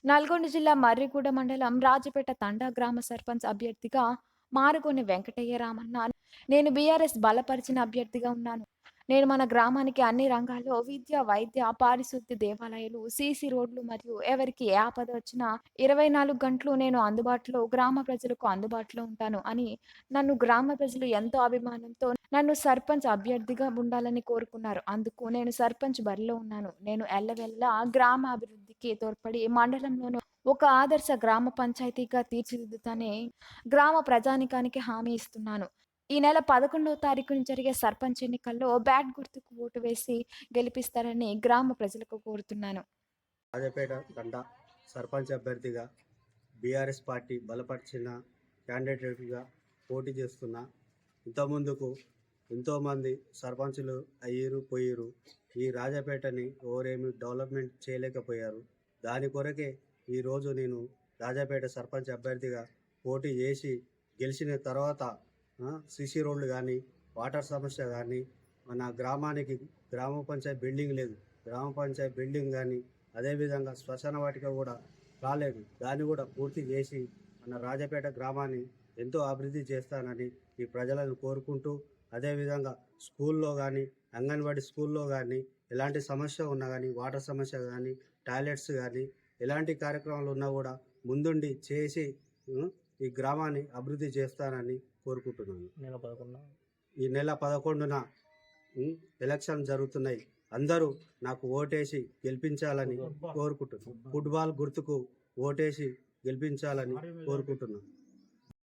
నల్గొండ జిల్లా మర్రిగూడ మండలం రాజపేట తండా గ్రామ సర్పంచ్ అభ్యర్థిగా మారుగొని వెంకటయ్య రామన్న. నేను బీఆర్ఎస్ బలపరిచిన అభ్యర్థిగా ఉన్నాను. నేను మన గ్రామానికి అన్ని రంగాల్లో విద్య, వైద్య, పారిశుద్ధ్య, దేవాలయాలు, సీసీ రోడ్లు మరియు ఎవరికి ఏ ఆపద వచ్చినా 24 గంటలు నేను అందుబాటులో గ్రామ ప్రజలకు అందుబాటులో ఉంటాను అని నన్ను గ్రామ ప్రజలు ఎంతో అభిమానంతో నన్ను సర్పంచ్ అభ్యర్థిగా ఉండాలని కోరుకున్నారు. అందుకు నేను సర్పంచ్ బరిలో ఉన్నాను. నేను ఎల్లవెల్లా గ్రామ అభివృద్ధికి తోడ్పడి మండలంలోను ఒక ఆదర్శ గ్రామ పంచాయతీగా తీర్చిదిద్దుతానే గ్రామ ప్రజానీకానికి హామీ ఇస్తున్నాను. ఈ నెల 11వ తారీఖున జరిగే సర్పంచ్ ఎన్నికల్లో బ్యాట్ గుర్తుకు ఓటు వేసి గెలిపిస్తారని గ్రామ ప్రజలకు కోరుతున్నాను. రాజపేట తండా సర్పంచ్ అభ్యర్థిగా బీఆర్ఎస్ పార్టీ బలపరిచిన క్యాండిడేట్గా పోటీ చేస్తున్నా. ఇంతకుముందుకు ఎంతోమంది సర్పంచులు అయ్యారు పోయారు. ఈ రాజపేటని ఎవరేమి డెవలప్మెంట్ చేయలేకపోయారు. దాని కొరకే ఈరోజు నేను రాజపేట సర్పంచ్ అభ్యర్థిగా పోటీ చేసి గెలిచిన తర్వాత సీసీ రోడ్లు కానీ, వాటర్ సమస్య కానీ, మన గ్రామానికి గ్రామ పంచాయతీ బిల్డింగ్ లేదు. గ్రామ పంచాయతీ బిల్డింగ్ కానీ, అదేవిధంగా శ్మశాన వాటిక కూడా రాలేదు. దాన్ని కూడా పూర్తి చేసి మన రాజపేట గ్రామాన్ని ఎంతో అభివృద్ధి చేస్తానని ఈ ప్రజలను కోరుకుంటూ, అదేవిధంగా స్కూల్లో కానీ, అంగన్వాడీ స్కూల్లో కానీ ఎలాంటి సమస్య ఉన్నా కానీ, వాటర్ సమస్య కానీ, టాయిలెట్స్ కానీ ఎలాంటి కార్యక్రమాలు ఉన్నా కూడా ముందుండి చేసి ఈ గ్రామాన్ని అభివృద్ధి చేస్తానని కోరుకుంటున్నాను. ఈ నెల 11న ఎలక్షన్ జరుగుతున్నాయి. అందరూ నాకు ఓటేసి గెలిపించాలని కోరుకుంటున్నాను. ఫుట్బాల్ గుర్తుకు ఓటేసి గెలిపించాలని కోరుకుంటున్నాను.